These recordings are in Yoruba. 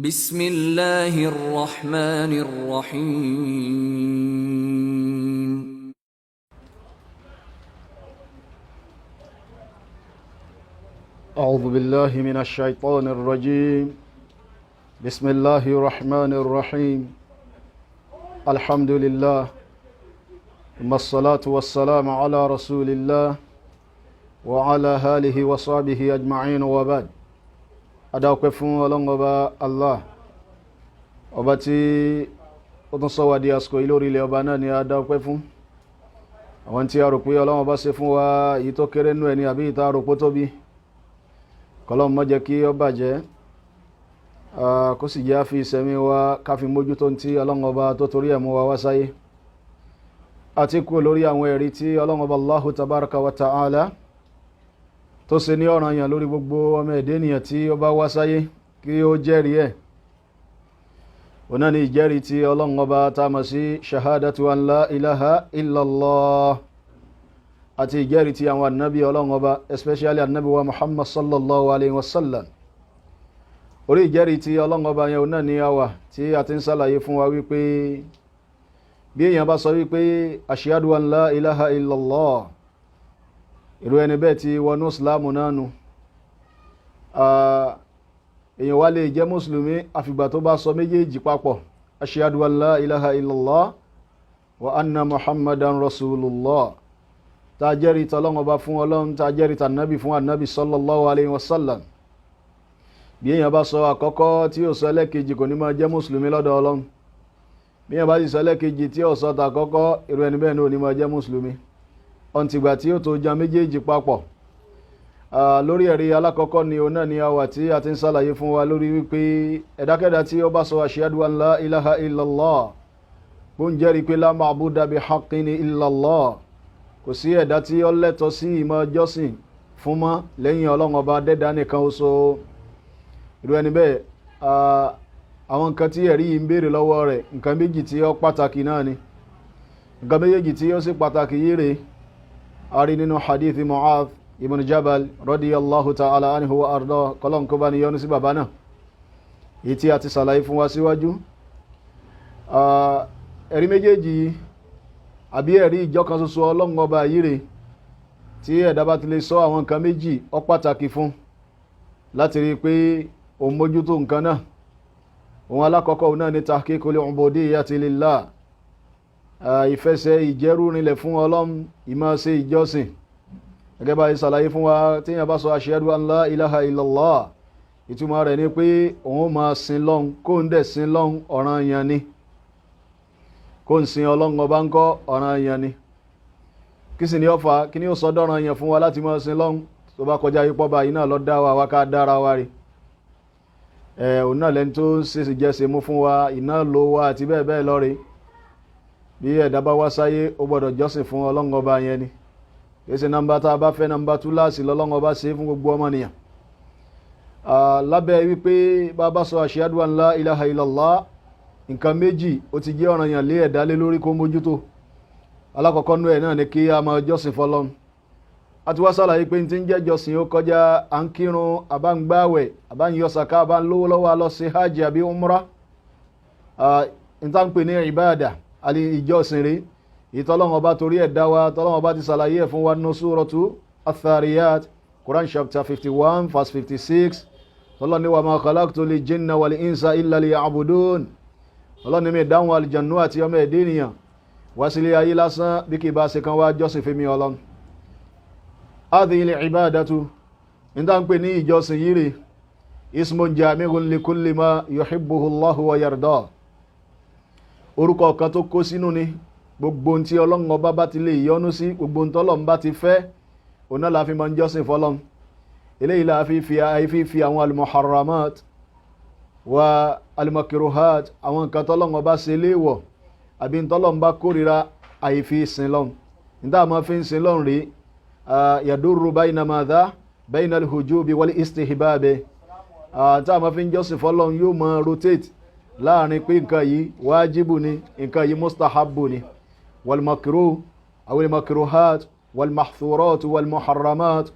بسم الله الرحمن الرحيم. أعوذ بالله من الشيطان الرجيم. بسم الله الرحمن الرحيم. الحمد لله ثم الصلاة والسلام على رسول الله وعلى آله وصحبه أجمعين وبعد. adáwọ̀pẹ́ fún ọlọ́run ọba Allah, ọba tí ó tún sọ wá di àsìkò yìí lórí ilẹ̀ ọba náà ni adáwọ̀pẹ́ fún. àwọn tí a rò pé ọlọ́run ọba ṣe fún wa èyí tó kéré nú ẹni àbí ìta rò pó tóbi, kọlọ́run má jẹ́ kí ó bàjẹ́, kó sì jẹ́ àfi ìsẹ̀mí wa káfí mójútó tí ọlọ́run ọba tó torí ẹ̀ mú wa wá sáyé, àti kú lórí àwọn ẹ̀rí tí ọlọ́run ọba Allahu tabaraka wa ta'ala tó ṣe ní ọ̀ranyàn lórí gbogbo ọmọ ẹ̀dẹ́ ènìyàn tí ó bá wá sáyé kí ó jẹ́rìí ẹ̀. ọ̀nà ni ìjẹ́rìí tí ọlọ́run ọba tá mọ̀ sí shahadatu an la ilaha illallah, àti ìjẹ́rìí tí àwọn annabi ọlọ́run ọba, especially annabi wa Muhammad sallallahu alaihi wasallam. orí ìjẹ́rìí tí ọlọ́run ọba yẹn ọ̀nà ni a wà tí a ti ń sàlàyé fún wa wípé bí èèyàn bá sọ wípé ashhadu an la ilaha illallah, irú ẹni bẹ́ẹ̀ tí wọnú islamu náà nù. èyàn wá lè jẹ́ mùsùlùmí àfìgbà tó bá sọ méjèèjì papọ̀, ashhadu an la ilaha illallah wa anna muhammadan rasulullah, ta jẹ́rìí tọ́lọ́run ọba fún ọlọ́run, ta jẹ́rìí tànábì fún ànábì sallallahu alaihi wasallam. bí èyàn bá sọ àkọ́kọ́ tí ó sọ ẹlẹ́kejì kò ní máa jẹ́ mùsùlùmí lọ́dọ̀ ọlọ́run. bí èyàn bá sì sọ ẹlẹ́kejì tí ó sọ tàkọ́kọ́, irú ẹni bẹ́ẹ̀ ní ò ní máa jẹ́ mùsùlùmí ọ̀ntìgbà tí ó tó jan méjèèjì papọ̀. lórí ẹ̀rí alákọ̀ọ́kọ́ ni òun náà ni a wà tí a ti ń sàlàyé fún wa lórí wípé ẹ̀dákẹ́dá tí ó bá sọ ashhadu an la ilaha illallah, bó ń jẹ́rìí pé la ma'buda bi haqqin illallah, kò sí ẹ̀dá tí ó lẹ́tọ̀ọ́ sí ìmọ̀ jọ́sìn fún mọ́ lẹ́yìn ọlọ́run ọba dẹ́dá nìkan oṣo. irú ẹni bẹ́ẹ̀ àwọn nǹkan tí ẹ̀rí yìí ń béèrè lọ́wọ́ rẹ̀, nǹkan méjì tí ó pàtàkì náà ni. nǹkan méjèèjì tí ó sì pàtàkì yìí rèé, ari nínú hadithi Mu'adh ibn Jabal radiyallahu ta'ala anhu wa arda, kọlọ́n kó bá ní yọ́nú sí bàbá náà, èyí tí a ti sàlàyé fún wa síwájú. ẹ̀rí méjèèjì àbí ẹ̀rí ìjọkan ṣoṣo ọlọ́run ọba yìí rèé, tí ẹ̀dá bá ti lè sọ àwọn nǹkan méjì ó pàtàkì fún láti rí pé òun mójútó nǹkan náà. òun alákọ̀ọ́kọ́ òun náà ni tahqiqul ubudiyyati lillah, ìfẹsẹ̀ ìjẹ́rú rinlẹ̀ fún ọlọ́run, ìmọ̀ ṣe ìjọsìn. gẹ́gẹ́ bá ìsàlàyé fún wa tí yàn bá sọ ashhadu an la ilaha illallah, ìtumọ̀ rẹ̀ ni pé òun máa sin lọ́n, kó ń dẹ̀ sin lọ́n ọ̀ranyàn ni, kó ń sin ọlọ́run ọba ń kọ́ ọ̀ranyàn ni. kí sì ni ó fà, kí ni ó sọ dọ̀ranyàn fún wa láti máa sin lọ́n tó bá kọjá yípo bá iná lọ dá wa ká dára wa rí. òun náà lẹ́ni tó ń ṣe ìjẹsìn mú fún wa, iná lo wa àti bẹ́ẹ̀ bẹ́ẹ̀ lọ rí. bí ẹ̀dá bá wá sáyé ó gbọ́dọ̀ jọ́sìn fún ọlọ́run ọba yẹn ni. kìí nàmbà tá a bá fẹ́ nàmbà túláàsì lọ́lọ́run ọba ṣe fún gbogbo ọmọnìyàn. lábẹ́ wípé bàbá sọ ashhadu an la ilaha illallah, nǹkan méjì ó ti jẹ́ ọ̀ranyàn lé ẹ̀dá lé lórí kó mójútó. alákọ̀ọ́kọ́ nú ẹ̀ náà ni kí a máa jọ́sìn fọlọ́run. a ti wá sàlàyé pé tí ń jẹ́ jọ́sìn ó kọjá à ń kírun, àbá ń gbáwẹ̀, àbá ń yọ sàká, àbá ń lówó lọ́wọ́ lọ sí hajj àbí umrah. níta ń pè ní ìbáàdà àlè ìjọsìn rí, ìtọ́lọ́wọ́n ọba torí ẹ̀dá wa, tọ́lọ́wọ́n ọba ti sàlàyé ẹ̀ fún wa nínú súratu Ath-Dhariyat, Quran chapter 51 verse 56. Ọlọ́run ní wa ma khalaqtul jinna wal insa illa liya'budun. Ọlọ́run ní mi dáhùn alìjànú àti ọmọ ẹ̀dẹ́ ènìyàn wá sílé ayé lásán bí kì bá ṣe kan wá jọ́sìn fún mi Ọlọ́run. hadhihi al-ibadatu, níta ń pè ní ìjọsìn yìí rí, ismun jami'un li kulli ma yuhibbuhu Allahu wa yardah. orúkọ kan tó kó sínú ni gbogbo tí ọlọ́run ọba bá ti lè yọ́nú sí, gbogbo tí ọlọ́run bá ti fẹ́, òun náà la fi máa ń jọ́sìn fọlọ́run. eléyìí la fi fi àwọn al-muharramat wa al-makruhat, àwọn nǹkan tọ́lọ́run ọba ṣe léèwọ̀ àbí tọ́lọ́run bá kórìíra àìfi sin lọ́run. níta máa fi ń sin lọ́run rí, yadurru bayna madha bayna al-hujubi wal istihbabi. tá a máa fi ń jọ́sìn fọlọ́run yóò máa rotate láàrin pé nǹkan yìí wájíbù ni, nǹkan yìí mustahabbu ni. والمكروه أو المكروهات والمحظورات والمحرمات،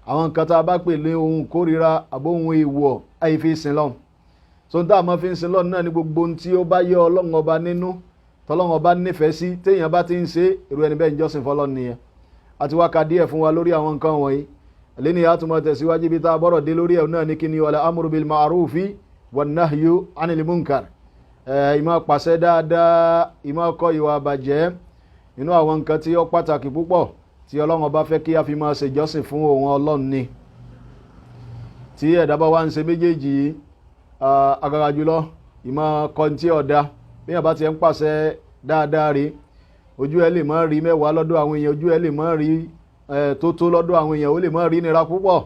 àwọn nǹkan tá a bá pè ní ohun kórìíra àbóhun èèwọ̀ àìfi sin lọ́n. so tá a máa fi ń sin lọ́run náà ní gbogbo ohun tí ó bá yọ ọlọ́run ọba nínú tọ́lọ́run ọba nífẹ̀ẹ́ sí téèyàn bá ti ń ṣe irú ẹni bẹ́ẹ̀ ń jọ́sìn fọlọ́run nìyẹn àti wá ka díẹ̀ fún wa lórí àwọn nǹkan wọ̀nyí lẹ́ni àtúmọ̀ tẹ̀síwájú bí tá a bọ́rọ̀ dé lórí ẹ̀ náà ní kí ni wal amru bil ma'rufi wan nahyu anil munkar ìmọ̀ pàṣẹ dáadáa ìmọ̀ kọ̀ ìwà àbàjẹ́ inú àwọn nǹkan tí ó pàtàkì púpọ̀ tí ọlọ́run ọba fẹ́ kí a fi máa ṣèjọ́sìn fún òun ọlọ́run ni tí ẹ̀dá bá wá ń ṣe méjèèjì yìí agara jùlọ ìmọ̀ kọ́ntí ọ̀dá bí yàn bá ti ń pàṣẹ dáadáa rí ojú ẹ lè má rí mẹ́wàá lọ́dọ̀ àwọn èèyàn ojú ẹ lè má rí tó lọ́dọ̀ àwọn èèyàn ó lè má rí nira púpọ̀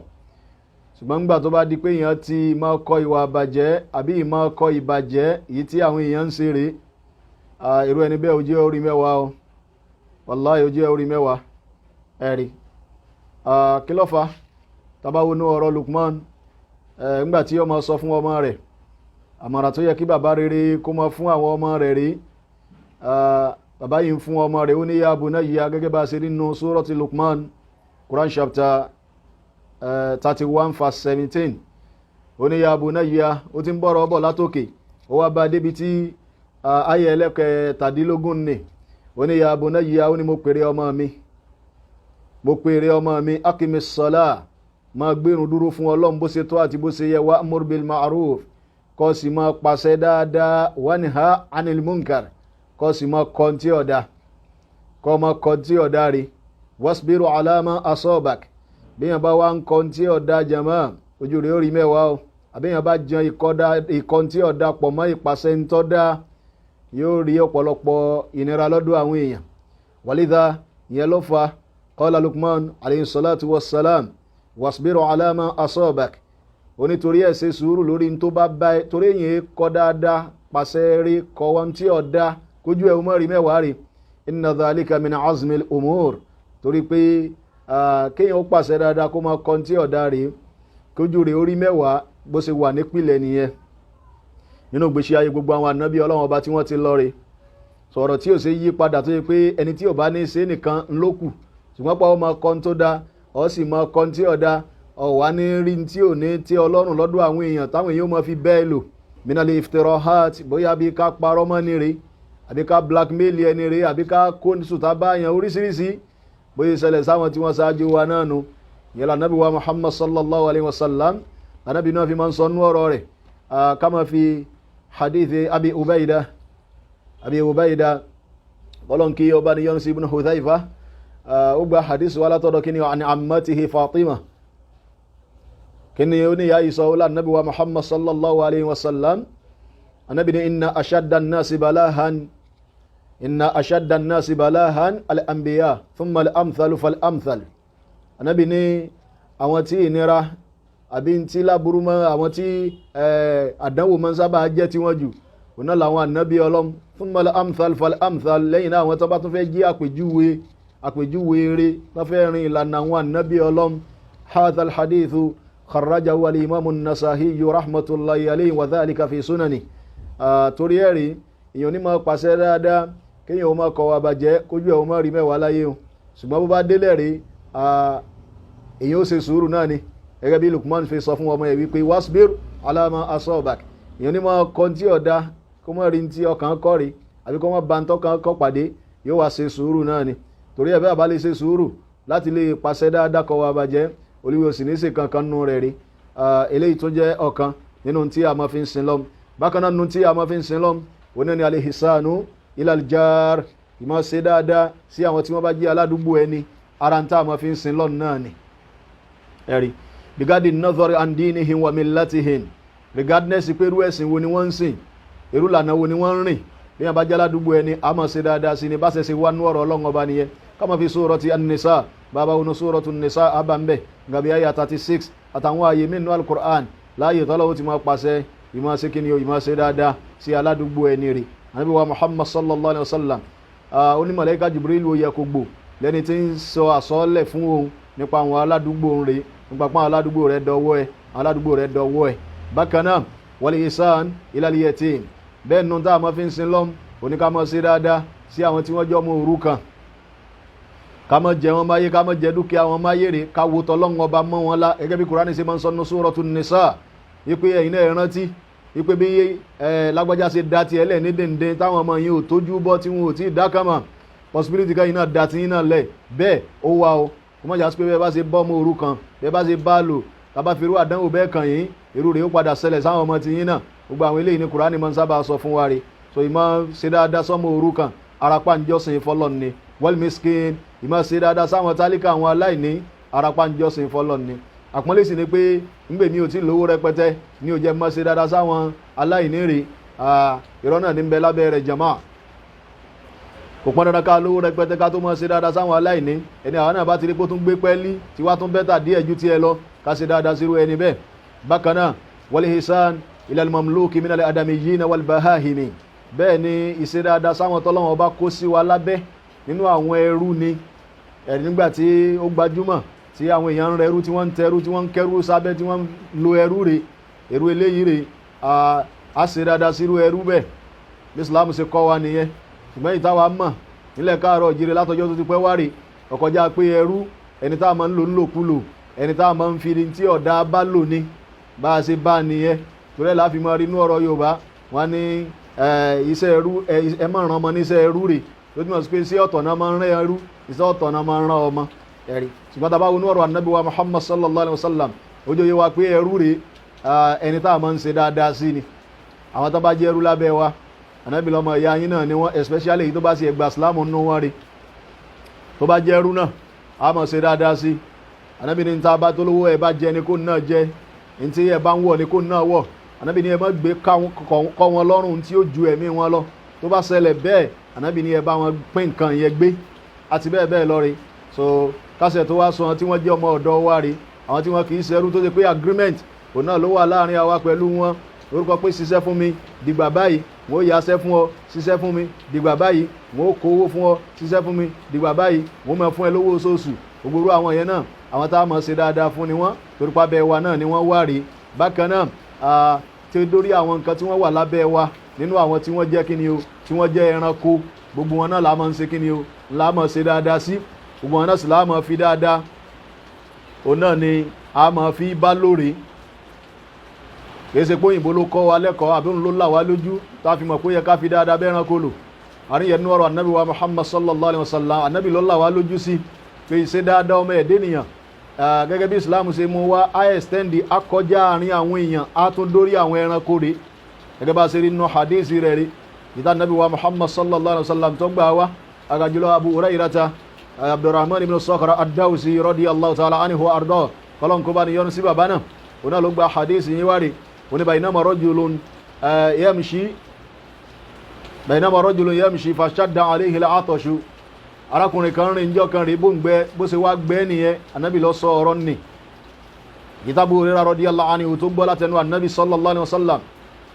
ṣùgbọ́n nígbà tó bá di pé èèyàn ti máa kọ ìwà àbàjẹ́ àbí ìmọ̀ kọ ìbàjẹ́ èyí tí àwọn èèyàn ń ṣe rèé irú ẹni bẹ́ẹ̀ ojú ẹ orí mẹ́wàá o wàláhì ojú ẹ orí mẹ́wàá ẹ̀rí kí ló fà tabawo ní ọ̀rọ̀ Lukman ńgbà tí ó máa sọ fún ọmọ rẹ̀ àmọ̀ràn tó yẹ kí bàbá rere kó máa fún àwọn ọmọ rẹ̀ rí bàbá yìí ń fún ọmọ rẹ̀ ó ní ya bunayya gẹ́gẹ́ bá ṣe nínú surati Lukman Quran chapter 31 verse 17 ó ní ya bunayya ó ti ń bọ̀rọ̀ bọ̀ látòkè ó wá bá débi tí ayé ẹlẹ́kẹ̀ẹ́tàdínlógún ni ó ní ya bunayya ó ní mo pèrè ọmọ mi akimis salah máa gbérun dúró fún ọlọ́run bó ṣe tó àti bó ṣe yẹ wá amur bil ma'ruf kó sì máa pàṣẹ dáadáa wanha anil munkar kó sì máa kọ́ntí ọ̀dá rí wasbiru ala ma asabak bí yàn bá wá ń kọ́ntí ọ̀dá jama ojú rẹ̀ ó rí mẹ́wàá o àbí yàn bá jan ìkọ́ntí ọ̀dá pọ̀ mọ́ ìpàṣẹ ńtọ́dá yóò rí ọ̀pọ̀lọpọ̀ ìnira lọ́dọ̀ àwọn èèyàn walidha ìyẹn ló fa qala Lukman alayhi salatu wassalam wasbiru ala ma asabak onítorí ẹ ṣe sùúrù lórí tó bá bá ẹ torí èyàn kọ dáadáa pàṣẹ rí kọ wọn tí ó dá kójú ẹ o mọ́ rí mẹ́wàá rí inna dhalika min azmil umur torí pé kéèyàn ó pàṣẹ dáadáa kó máa kọ tí ó dá rí kójú rẹ̀ orí mẹ́wàá bó ṣe wà nípìnlẹ̀ nìyẹn nínú gbèsè ayé gbogbo àwọn ànábì Ọlọ́run ọba tí wọ́n ti lọ rí sọ̀rọ̀ tí ò ṣe yí padà tó yẹ pé ẹni tí ò bá ní ṣe nìkan ńlókù ṣùgbọ́n pa ó máa kọ́ tó dá ọ sì máa kọ́ tí ọ̀dá ọ̀wá ní rí tí ò ní tí Ọlọ́run lọ́dọ̀ àwọn èèyàn táwọn èèyàn máa fi bẹ́ẹ̀ lò minal iftirahat bóyá bí ká parọ́ mọ́ ní rí àbí ká blackmail ẹni rí àbí ká kó sùtá báyàn oríṣiríṣi bóyá ìṣẹ̀lẹ̀ sáwọn tí wọ́n ṣáájú wa náà nu ìyẹn lànàbí wa Muhammad sallallahu alayhi wa sallam lànàbí náà fi máa ń sọ nú ọ̀rọ̀ rẹ̀ ká máa fi hadith Abi Ubaida bọ́lọ̀ kí ọba ní yọ́n sí ibn Hudhaifa ó gba hadith wa látọ̀dọ̀ kí ni àni ammatihi Fatima kí ni ó ní ya ìsọ ọlá nabi wa Muhammad sallallahu alayhi wa sallam anabi ni inna ashadda an-nasi balahan al-anbiya thumma al-amthalu fal-amthal anabi ni àwọn tí ìnira àbí tí láburú mọ́ àwọn tí àdánwò mọ́ sábà jẹ́ tí wọ́n jù ọ̀nà làwọn ànábí Ọlọ́run thumma al-amthal fal-amthal lẹ́yìn náà àwọn tó bá tún fẹ́ jí àpèjúwe eré tó fẹ́ rin ìlànà àwọn ànábí Ọlọ́run hadha al-hadithu kharrajahu al-imam an-Nasa'i rahmatullahi alayhi wa dhalika fi sunani torí ẹ̀rí èèyàn ní máa pàṣẹ dáadáa kéèyàn ó máa kọ̀ wà bàjẹ́ kójú ẹ̀ ó máa rí mẹ́wàá láyé o ṣùgbọ́n bó bá délẹ̀ rí èèyàn ó ṣe sùúrù náà ni gẹ́gẹ́ bí Lukman fi sọ fún ọmọ ẹ̀ wípé wasbir ala ma asabak èèyàn ní máa kọ́ tí ọ̀dá kó mọ́ rí tí ọkàn kọ́ rí àbí kó mọ́ bá ń tọ́kàn kọ́ pàdé yóò wá ṣe sùúrù náà ni torí ẹ̀ bẹ́ẹ̀ bá lè ṣe sùúrù láti lè pàṣẹ dáadáa kọ̀ wà bàjẹ́ olúwo sì ní ṣe kankan nù rẹ̀ rí eléyìí tó jẹ́ ọ̀kan nínú tí a máa fi ń sin lọ́m bákan náà nínú tí a máa fi ń sin lọ́m oní ni alihisanu ilal jar ìmọ̀ ṣe dáadáa sí àwọn tí wọ́n bá jẹ́ aládùúgbò ẹni ara ń tá a máa fi ń sin lọ́m náà ni ẹ̀rí bigadi nazari an dinihim wa millatihim regardless pé irú ẹ̀sìn wo ni wọ́n ń sìn irú lànà wo ni wọ́n ń rìn bí wọ́n bá jẹ́ aládùúgbò ẹni a máa ṣe dáadáa sí ni bá ṣe ṣe wá nú ọ̀rọ̀ Ọlọ́run ọba nìyẹn ká máa fi surati an-nisa bàbá wọn suratu an-nisa abambẹ gàbí ayé 36 àtàwọn ààyè mínú al-Qur'an láàyè tọ́lọ́wọ́ ti máa pàṣẹ ìmọ̀ ṣe kí ni o ìmọ̀ ṣe dáadáa sí aládùúgbò ẹni rí Ànábì wa Muhammad sallallahu alayhi wa sallam onímọ̀lẹ́ka Jibril ó yẹ kó gbò lẹ́ni tí ń sọ àsọ́ọ́lẹ̀ fún òun nípa àwọn aládùúgbò rẹ̀ nípa pọ́n aládùúgbò rẹ̀ dọ̀wọ́ ẹ̀ bákan náà wal ihsan ila al-yatim bẹ́ẹ̀ nù tá a máa fi ń sin lọ́m oníkàmọ́ sí dáadáa sí àwọn tí wọ́n jọ mọ òrukàn ká má jẹ wọn máyé ká má jẹ dúkìá wọn máyé rè ká wo tọlọ́run ọba mọ́ wọn lá gẹ́gẹ́ bí Kùránì ṣe máa ń sọ ní Suratu Nisa wípé ẹ̀yin náà rántí wípé bí lágbájá ṣe dá ti ẹlẹ́ ní dèndé táwọn ọmọ yìí ò tójú bọ́ tí wọn ò tí ì dákàmà possibility kan yìí náà dá ti yín náà lẹ̀ bẹ́ẹ̀ ó wá o kò mọ̀ jà sí pé bẹ́ẹ̀ bá ṣe bọ́ ọmọ òrukàn bẹ́ẹ̀ bá ṣe bá lò tàbá fi irú àdánwò bẹ́ẹ̀ kàn yín irú rẹ̀ ó padà ṣẹlẹ̀ sáwọn ọmọ ti yín náà gbogbo àwọn eléyìí ní Kùránì máa ń sábà sọ fún wa rè so ìmọ̀ ṣe dáadáa sọ́mọ òrukàn arapa njọ́sìn fọlọ́n ni wal miskin ìmọ̀ ṣe dáadáa sáwọn tálíkà àwọn aláìní arapa njọ́sìn fọlọ́n ni àpọ́nlé sì ni pé ńgbè mi ò tí lówó rẹpẹtẹ ní ò jẹ́ mọ́ ṣe dáadáa sáwọn aláìní rè ìrọ́ náà ní ń bẹ lábẹ́ rẹ̀ jama kò pọ́n dandan ká lówó rẹpẹtẹ ká tó mọ́ ṣe dáadáa sáwọn aláìní ẹni àwọn náà bá ti rí pé tún gbé pẹ́ẹ́lí tí wá tún bẹ́tà díẹ̀ ju tiẹ̀ lọ ká ṣe dáadáa sírú ẹni bẹ́ẹ̀ bákan náà wal ihsan ilal mamluki minal adamiyyina wal bahahimi bẹ́ẹ̀ ni ìṣe dáadáa sáwọn tọ́lọ́wọ́n bá kó sí wa lábẹ́ nínú àwọn ẹrú ni ẹ̀rí nígbà tí ó gbajúmọ̀ tí àwọn èèyàn ń rẹrú tí wọ́n ń tẹrú tí wọ́n ń kẹrú sábẹ́ tí wọ́n ń lo ẹrú rẹ̀ ẹrú eléyìí rẹ̀ a ṣe dáadáa sírú ẹrú bẹ́ẹ̀ bí Islam ṣe kọ́ wa nìyẹn ṣùgbọ́n ìtawà mọ̀ nílẹ̀ káàárọ̀ jíire látọjọ́ tó ti pẹ́ wárì ọkọjá pé ẹrú ẹni tá a máa ń lò ńlòkulò ẹni tá a máa ń fi tí ọ̀dà bá lò ní bá a ṣe bá nìyẹn torí ẹ̀ láfi máa rí inú ọ̀rọ̀ Yorùbá wọn ní iṣẹ́ ẹrú ẹ máa ràn ọmọ níṣẹ́ ẹrú rẹ̀ lójú mọ̀ sí pé iṣẹ́ ọ̀tọ̀ náà máa ń rán ẹrú iṣẹ́ ọ̀tọ̀ náà máa ń rán ọmọ ẹ̀rí ṣùgbọ́n tá a bá wọnú ọ̀rọ̀ Ànábì wa Muhammad sallallahu alayhi wa sallam ojú yẹ wa pé ẹrú rẹ̀ ẹni tá a máa ń ṣe dáadáa sí ni àwọn tó bá jẹ́ ẹrú lábẹ́ wa Ànábì lọ́mọ ìyá yín náà ni wọ́n especially èyí tó bá sì ẹgbà Islam nínú wọn rí tó bá jẹ́ ẹrú náà a máa ṣe dáadáa sí Ànábì ní ta bá tó lówó ẹ bá jẹ ni kó náà jẹ ní tí ẹ bá ń wọ̀ ni kó náà wọ̀ Ànábì ní ẹ má gbé kọ́ wọn lọ́rùn tí ó ju ẹ̀mí wọn lọ tó bá ṣẹlẹ̀ bẹ́ẹ̀ Ànábì ní ẹ bá wọn pín nǹkan yẹn gbé àti bẹ́ẹ̀ bẹ́ẹ̀ lọ rí so kásẹ̀ tó wá sọ wọn tí wọ́n jẹ́ ọmọ ọ̀dọ́ wa rí àwọn tí wọ́n kì í ṣẹrú tó ṣe pé agreement òun náà ló wà láàrin àwa pẹ̀lú wọn lórúkọ pé ṣiṣẹ́ fún mi dìgbà báyìí wọ́n yàṣẹ́ fún ọ ṣiṣẹ́ fún mi dìgbà báyìí wọ́n kó owó fún ọ ṣiṣẹ́ fún mi dìgbà báyìí wọ́n máa fún ẹ lówó oṣooṣù gbogbo àwọn yẹn náà àwọn tá a mọ̀ ṣe dáadáa fún ni wọ́n torípa bẹ́ẹ̀ wa náà ni wọ́n wá rí bákan náà tí dórí àwọn nǹkan tí wọ́n wà lábẹ́ wa nínú àwọn tí wọ́n jẹ́ kíni o tí wọ́n jẹ́ ẹranko gbogbo wọn náà la máa ń ṣe kíni o la máa ṣe dáadáa sí gbogbo wọn náà sì la máa fi dáadáa òun náà ni a máa fi bá lóore kìí ṣe pé òyìnbó ló kọ́ wa lẹ́kọ̀ọ́ àbí òun ló là wá lójú tá a fi mọ̀ pé ó yẹ ká fi dáadáa bẹ́ẹ̀ ẹranko lò àríyànjú nínú ọ̀rọ̀ Ànábì wa Muhammad sallallahu alayhi wa sallam Ànábì ló là wá lójú sí pé ìṣe dáadáa ọmọ ẹ̀dẹ́ nìyàn gẹ́gẹ́ bí Islam ṣe mú wá a extend akọjá àárín àwọn èèyàn a tún dórí àwọn ẹranko rẹ̀ gẹ́gẹ́ bá ṣe rí nínú hadith rẹ̀ rí ìta Ànábì wa Muhammad sallallahu alayhi wa sallam tó gbà wá agajulọ Abu Hurairata Abdurrahman ibn Sakhra ad-Dawsi radiyallahu ta'ala anhu wa arda kọlọ́n kó bá ní yọ́nú sí bàbá náà òun náà ló gba hadith yìí wá rí òun ní baynama rajulun yamshi fashadda alayhi al-atashu arákùnrin kan rìn jọ kan rí bó ṣe wá gbẹ́ nìyẹn Ànábì lọ sọ ọ̀rọ̀ nì Abu Hurairah radiyallahu anhu tó gbọ́ látẹnu Ànábì sallallahu alayhi wa sallam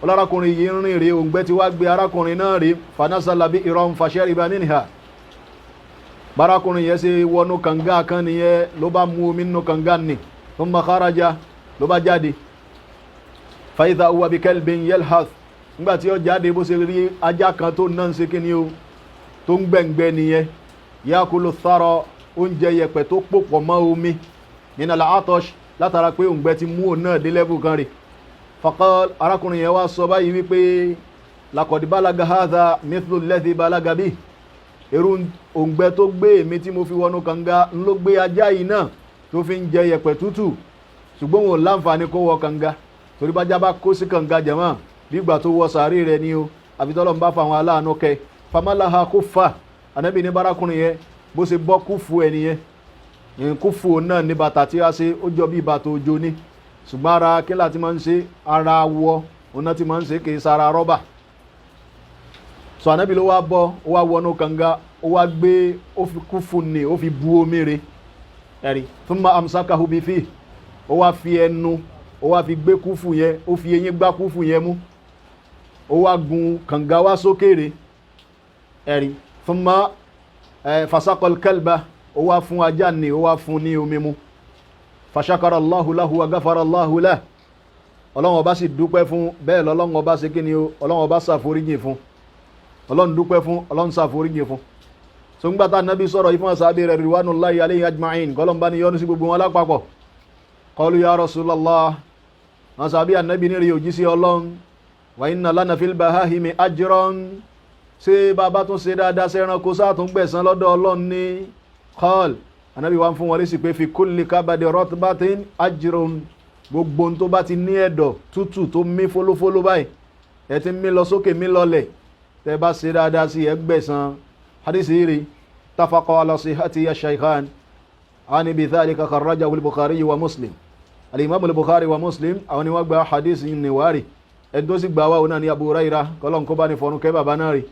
ọlọ́rakùnrin yìí rìn rí òǹgbẹ́ ti wá gbé arákùnrin náà rí fanasala bi'ran fashariba minha bárakùnrin yẹn ṣe wọnú kànga kan nìyẹn ló bá mú omi nínú kànga nì thumma kharaja ló bá jáde fa idha huwa bi kalbin yalhath nígbàtí ó jáde bó ṣe rí ajá kan tó náà ń ṣe kíni o tó ń gbẹ̀ngbẹ̀ nìyẹn yakulu thara oúnjẹ yẹpẹ̀ tó pòpọ̀ mọ́ omi min al-atash látara pé òǹgbẹ ti mú òun náà dé lẹ́bù kan rè faqal arákùnrin yẹn wá sọ báyìí wípé laqad balaga hadha mithlu alladhi balaga bi irú òǹgbẹ tó gbé èmi tí mo fi wọnú kànga ń ló gbé ajá yìí náà tó fi ń jẹ yẹpẹ̀ tútù ṣùgbọ́n wọn ò láǹfààní kó wọ kànga torí bá jábá kó sí kànga jẹ̀mọ́ nígbà tó wọ sàárì rẹ̀ ni o àfi tọ́lọ́ ń bá fa àwọn aláàánú kẹ famalaha kuffa Ànábì ní bárakùnrin yẹn bó ṣe bọ́ kúfù ẹ̀ nìyẹn ìyẹn kúfù náà ní bàtà tí a ṣe ó jọ bí bàtà òjò ní ṣùgbọ́n ara kí láti máa ń ṣe ara wọ òun náà ti máa ń ṣe kì í sara rọ́bà so Ànábì ló wá bọ́ ó wá wọnú kànga ó wá gbé ó fi kúfù ní ó fi bu omi re ẹ̀rí thumma amsakahu bi fi ó wá fi ẹnu ó wá fi gbé kúfù yẹn ó fi eyín gbá kúfù yẹn mú ó wá gun kànga wá sókèrè ẹ̀rí thumma fasaqal kalba ó wá fún ajá ní ó wá fún ní omi mu fashakara Allahu lahu wa ghafara Allahu lahu Ọlọ́run Ọba sì dúpẹ́ fún bẹ́ẹ̀ lọ́lọ́run Ọba ṣe kí ni o Ọlọ́run Ọba ṣàforíjì fún Ọlọ́run dúpẹ́ fún Ọlọ́run ṣàforíjì fún so ń gbàtà Nábì sọ̀rọ̀ ìfún àṣàbí rẹ̀ ridwanullahi alayhi ajma'in kọlọmbá ni yọ́nu sí gbogbo wọn lápapọ̀ qalu ya Rasulallah wọn sàbí Ànábì ní rí òjísí Ọlọ́run wa inna lana fil bahahimi ajran ṣé bàbá tún ṣe dáadáa sẹ́ranko sáà tún gbẹ̀san lọ́dọ̀ Ọlọ́run ní qal Ànábì wa ń fún wọn lésì pé fi kulli kabadi ratbatin ajrun gbogbo tó bá ti ní ẹ̀dọ̀ tútù tó mí fólófóló báyìí ẹ ti mí lọ sókè mí lọlẹ̀ tẹ́ bá ṣe dáadáa sí ẹ gbẹ̀san. hadisi rí tafaqa ala sihhati ash-shaykhan ani bi dhalika kharrajahu al-Bukhari wa Muslim. al-Imam al-Bukhari wa Muslim àwọn ni wọ́n gba hadisi ní wárí ẹni tó sì gbà wá òun náà ni Abu Hurairah kọ́lọ́n kó bá ní fọ̀run kẹ́ bàbá náà rí.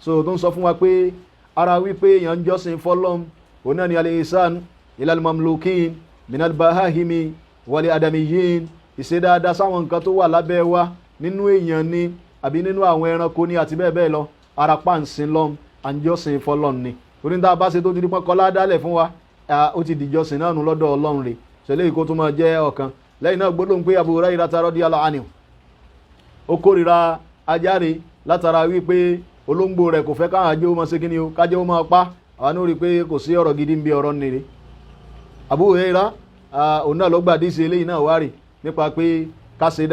so tó ń sọ fún wa pé ara wípé èèyàn jọ́sìn fọ́lọ́m òun náà ni al-ihsan ila al-mamlukin min al-bahahimi wal adamiyyin ìṣe dáadáa sáwọn nǹkan tó wà lábẹ́ wa nínú èèyàn ni àbí nínú àwọn ẹranko ni àti bẹ́ẹ̀ bẹ́ẹ̀ lọ ara pàǹsìn lọ́m àjọsìn fọ́lọ́m ni torí tá a bá ṣe tó ti di pọ́nkọ́lá dálẹ̀ fún wa ó ti dìjọsìn náà nù lọ́dọ̀ Ọlọ́run rẹ̀ ṣẹlẹ̀ ìkó tó máa jẹ́ ọ̀kan lẹ́yìn náà gbólóhùn pé Abu Hurairah radiyallahu anhu ó kórìíra ajáre látara wípé olóńgbò rẹ̀ kò fẹ́ káwọn ajé ó máa ṣe kíni o kájẹ́ ó máa pa àwọn ó rí pé kò sí ọ̀rọ̀ gidi ń bí ọ̀rọ̀ nìyí. Abu Hurairah òun náà ló gbà díìsì eléyìí náà wárì nípa pé ká ṣe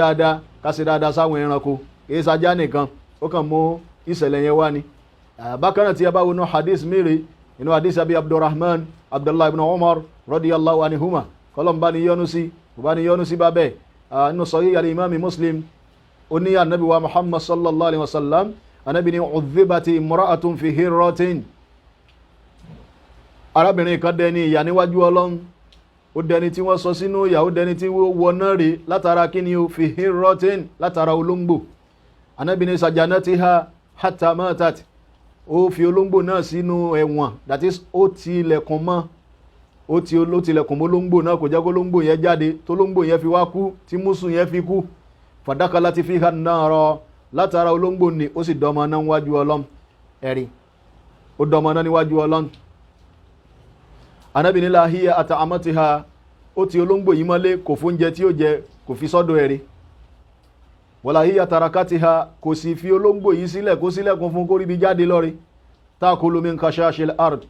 dáadáa sáwọn ẹranko èyí sajá nìkan ó kàn mú ìṣẹ̀lẹ̀ yẹn wá ni. bákan náà tí a bá wọnú hadith mìíràn inú hadith abi Abdurrahman Abdullah ibn Umar radiyallahu anhuma kọlọ́n bá ní yọ́nú sí bábẹ́ inú sahih al-Imam Muslim ó ní anabi wa Muhammad sallallahu alaihi wasallam anabi ni udhibati imra'atun fi hirratin arábìnrin kan dẹni ìyà níwájú Ọlọ́run ó dẹni tí wọ́n sọ sínú ìyà ó dẹni tí wọ́n wọná rí látara kíni ó fi hirratin látara olóńgbò anabi ni sajanatiha hatta matat ó fi olóńgbò náà sínú ẹ̀wọ̀n that is ó ti ilẹ̀kùn mọ́ ó ti ilẹ̀kùn mọ́ olóńgbò náà kò jẹ́ kó olóńgbò yẹn jáde tó olóńgbò yẹn fi wá kú tí mùsù yẹn fi kú fadakalati fiha an-nar látara olóńgbò ni ó sì dọmọ náà níwájú Ọlọ́run ẹ̀rí ó dọmọ náà níwájú Ọlọ́run. Ànábì ní la hiya at'amatiha ó ti olóńgbò yìí mọ́lé kò fóúnjẹ tí ó jẹ kò fi sọ́dọ̀ ẹ̀rí wala hiya tarakatiha kò sì fi olóńgbò yìí sílẹ̀ kó sílẹ̀kùn fún kó ríbi jáde lọ́rí ta'kulu min khashashil ard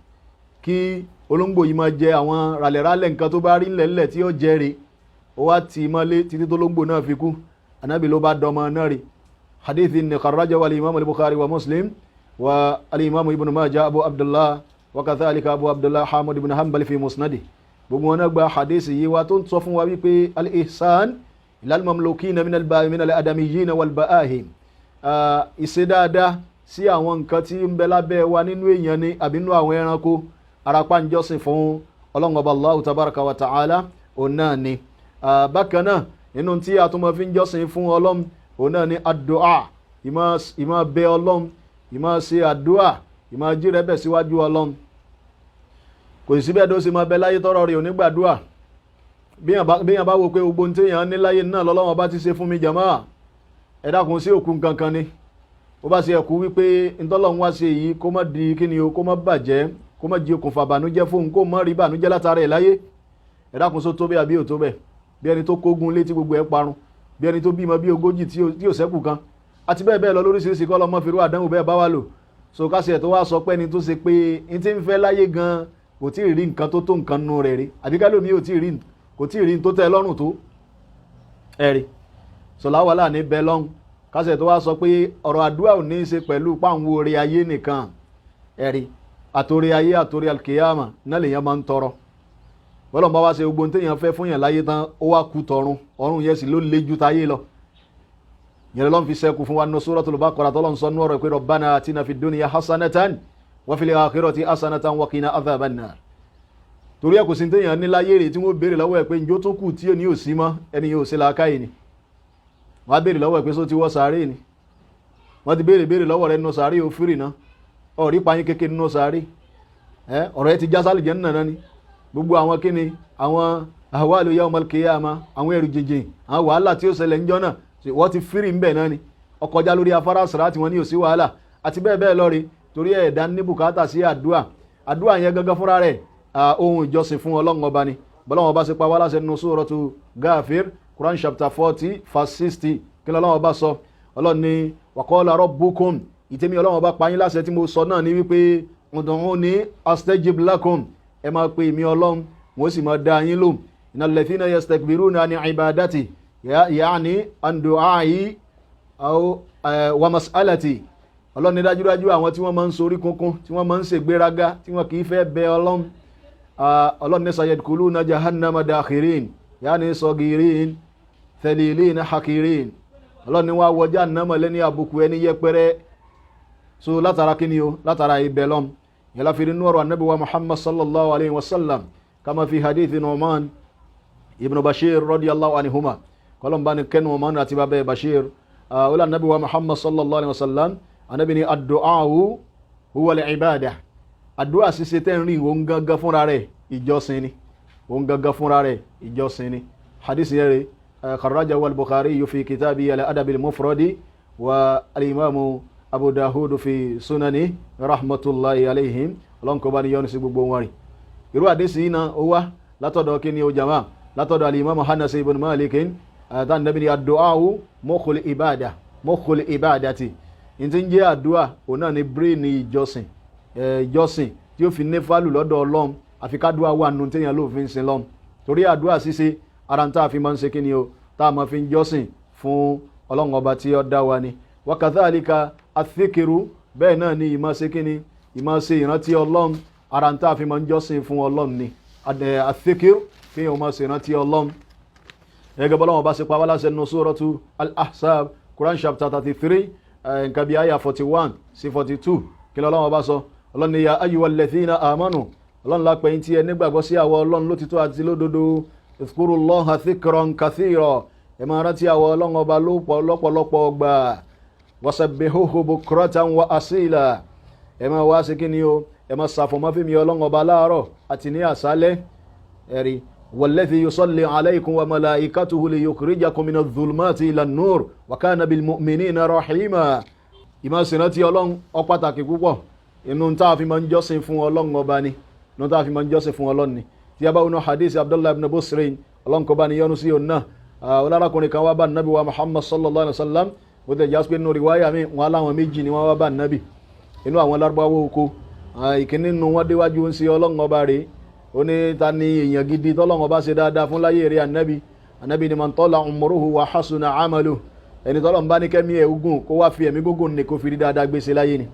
kí olóńgbò yìí máa jẹ àwọn ràlẹ̀ràlẹ̀ nǹkan tó bá rí ńlẹ̀ńlẹ̀ tí ó jẹ rí ó wá tì mọ́lé títí tó olóńgbò náà fi kú Ànábì ló bá dọmọ náà rí. hadithi ni kharrajahu al-Imam al-Bukhari wa Muslim wa al-Imam Ibn Majah Abu Abdullah wa kadhalika Abu Abdullah Ahmad ibn Hanbal fi musnadi. gbogbo wọn náà gba hadithi yìí wá tó ń sọ fún wa wípé al-ihsan ila al-mamlukina min al-adamiyyin wal-ba'ahim ìṣe dáadáa sí àwọn nǹkan tí ń bẹ lábẹ́ wa nínú èèyàn ni àbí nínú àwọn ẹranko arapa ń jọ́sìn fún Ọlọ́run Ọba Allahu tabaraka wa ta'ala òun náà ni. bákan náà nínú tí a tún máa fi ń jọ́sìn fún Ọlọ́run òun náà ni àdúà ìmọ̀ bẹ Ọlọ́run ìmọ̀ ṣe àdúà ìmọ̀ jírẹ́bẹ̀ síwájú Ọlọ́run kò sí bẹ́ẹ̀ tó ṣe máa bẹ láyé tọ́rọ̀ rẹ̀ onígbàdúà bí yàn bá wo pé gbogbo tí yàn ní láyé náà l'Ọlọ́run bá ti ṣe fún mi jàmáà ẹ dákun sí òkú kankan ni ó bá ṣe ẹ̀kú wípé ntọ́lọ́run wá ṣe yìí kó má di kíni o kó má bàjẹ́ kó má di okùnfà bànújẹ́ fóun kó má rí bànújẹ́ látara ẹ̀ láyé ẹ dákun só tó bẹ́ẹ̀ àbí ò tó bẹ́ẹ̀ bí ẹni tó kógun létí gbogbo ẹ̀ parun bí ẹni tó bímọ bí 40 tí ò ṣẹ́kù kan àti bẹ́ẹ̀ bẹ́ẹ̀ lọ lóríṣiríṣi kọ́ lọ́mọ fìrú àdánwò bẹ́ẹ̀ bá wà lò so kásìẹ̀ tó wá sọ pé ẹni tó ṣe pé n ti ń fẹ́ láyé gan kò tí ì rí nǹkan tó tó nǹkan nù rẹ̀ rí àbí kálómi kò tí ì rí tó tẹ́ lọ́rùn tó ẹ̀rí sọ̀láwàlà ní bẹ́ẹ̀ lọ́hùn kásìẹ̀ tó wá sọ pé ọ̀rọ̀ àdúrà ò ní í ṣe pẹ̀lú páwọn orí ayé nìkan ẹ̀rí àtòrí ayé àtòrí alkiyama náà lèèyàn máa ń tọrọ bọ́lọ̀n bá wá ṣe gbogbo téèyàn fẹ́ fún yàn láyé tán ó wá kú tọrun ọ̀run yẹn sì ló le ju táyé lọ yẹn lọ́n fi sẹ́kù fún wa nínú Suratul Baqarah tọ́lọ́n sọ nú ọ̀rọ̀ pé Rabbana atina fid dunya hasanatan wa fil akhirati hasanatan wa qina adhaban nar torí ẹ̀ kò sí téèyàn ní láyé rè tí wọ́n béèrè lọ́wọ́ ẹ̀ pé njó tó kù tí ò ní ò sí mọ́ ẹni yóò ṣe làákàyè ni wọ́n á béèrè lọ́wọ́ ẹ̀ pé só ti wọ́ sàárè ni wọ́n ti béèrè lọ́wọ́ rẹ̀ nínú sàárè òfìrì náà ọ̀rí payín kékeré nínú sàárè ọ̀rọ̀ ẹ ti já sálì jẹ́ nínú ni gbogbo àwọn kíni àwọn ahwalu yawmal qiyamah àwọn ẹrù jìnjìn àwọn wàhálà tí ó ṣẹlẹ̀ ń jọ náà wọ́n ti fírì ń bẹ̀ náà ni ọkọjá lórí afárá sàrá tí wọ́n ní ò sí wàhálà àti bẹ́ẹ̀ bẹ́ẹ̀ lọ rí torí ẹ̀dá ní bùkátà sí àdúà yẹn gangan fúnra rẹ̀ ohun ìjọsìn fún Ọlọ́run Ọba ni bọ́lọ́run Ọba ṣe pa wá láṣẹ nínú Suratu Ghafir Quran chapter 40 verse 60 kí Ọlọ́run Ọba sọ Ọlọ́run ní wa qala rabbukum ìtẹ́mi Ọlọ́run Ọba pa yín láṣẹ tí mo sọ náà ní wípé ud'uni astajib lakum ẹ máa pe èmi Ọlọ́run wọ́n sì máa dá yín lóhùn innal ladhina yastakbiruna an ibadati ya'ni an du'ai wa mas'alati ọlọ́run ní dájúdájú àwọn tí wọ́n máa ń sorí kunkun tí wọ́n máa ń ṣègbéraga tí wọ́n kì í fẹ́ bẹ ọlọ́run ọlọ́run ní sayadkhuluna jahannama dakhirin yani sagirin thalilin hakirin ọlọ́run ní wọ́n wọ jahannama lẹ́ni àbùkù ẹni yẹpẹrẹ so látara kí ni o látara ibẹ̀ lọ́m yẹlá fi nínú ọ̀rọ̀ anábì wa muhammad sallallahu alayhi wa sallam kama fi hadith Nu'man ibn Bashir radiyallahu anhuma kọlọ́n bá ní kẹ́ Nu'man àti bàbá Bashir ọlọ́run anábì wa muhammad sallallahu alayhi wa sallam anábì ní ad-du'a'u huwa al-ibadah àdúrà ṣíṣe tẹ́ ń rí òun gangan fúnra rẹ̀ ìjọsìn ni òun gangan fúnra rẹ̀ ìjọsìn ni hadith yẹn rẹ̀ kharrajahu al-Bukhari fi kitabi al-adab al-mufradi wa al-imamu Abu Dawud fi sunani rahmatullahi alayhim ọlọ́nkọ́ bá ní yọ́nu sí gbogbo wọn rí irú àdísì iná ó wá látọ̀dọ̀ kí ni ó jama látọ̀dọ̀ al-imamu Anas ibn Malik tán nabi ni ad-du'a'u mukhul ibadati in ti ń jẹ́ àdúrà òun náà ni brain ìjọsìn ìjọsìn tí ó fi ní fálù lọ́dọ̀ Ọlọ́run àfi kádùá wà nù téèyàn ló fi ń sin lọ́m torí àdúrà ṣíṣe ara tá a fi máa ń ṣe kí ni o tá a máa fi ń jọ́sìn fún Ọlọ́run ọba tí ó dá wa ni wa kadhalika athikiru bẹ́ẹ̀ náà ni ìmọ̀ ṣe kí ni ìmọ̀ ṣe ìrántí Ọlọ́run ara tá a fi máa ń jọ́sìn fún Ọlọ́run ni athikiru kí yóò máa ṣe ìrántí Ọlọ́run gẹ́gẹ́ bọ́lá wọn bá ṣe pa wá láṣẹ nínú suratu al-Ahzab Quran chapter 33 nǹkan bí àyà 41 sí 42 kí lọ́lọ́wọ́ bá sọ ọlọ́run ni ya ayyuhal ladhina amanu ọlọ́run lápẹ́ yín tí ẹ nígbàgbọ́ sí àwọ ọlọ́run lótìtọ́ àti lódodo izkurullaha dhikran kathira ẹ máa rántí àwọ ọlọ́run ọba lọ́pọ̀lọpọ̀ ọgbà wasabbihuhu bukratan wa asila ẹ máa wá sí kíni o ẹ máa sàfọ̀mọ́ fún mi ọlọ́run ọba láàárọ̀ àti ní àṣálẹ́ ẹ̀rí walladhi yusalli alaykum wa malaikatuhu liyukhrijakum minadh dhulumati ilan nur wa kana bil mu'minina rahima ìmọ̀ ìrántí ọlọ́run ó pàtàkì púpọ̀ inú tá a fi máa ń jọ́sìn fún ọlọ́run ọba ni inú tá a fi máa ń jọ́sìn fún ọlọ́run ni tí a bá wọnú hadith Abdullah ibn Busrin ọlọ́run kó bá ní yọ́nú sí òun náà ọlọ́rakùnrin kan wá bá nàbí wa Muhammad sallallahu alayhi wa sallam bó tẹ̀ jásí pé nínú riwaya mi wọn aláwọn méjì ni wọ́n wá bá nàbí inú àwọn lárúbáwá oko ìkíní nínú wọn déwájú ń sí ọlọ́run ọba rẹ̀ ó ní ta ni èèyàn gidi tọ́lọ́run ọba ṣe dáadáa fún láyé rẹ̀ ànábì ni man tala umruhu wa hasuna amaluhu ẹni tọ́lọ̀ ń bá ní kẹ́mí ẹ̀ ogun kó wá fi ẹ̀mí gógùn ní kó fi rí dáadáa gbèsè láyé ni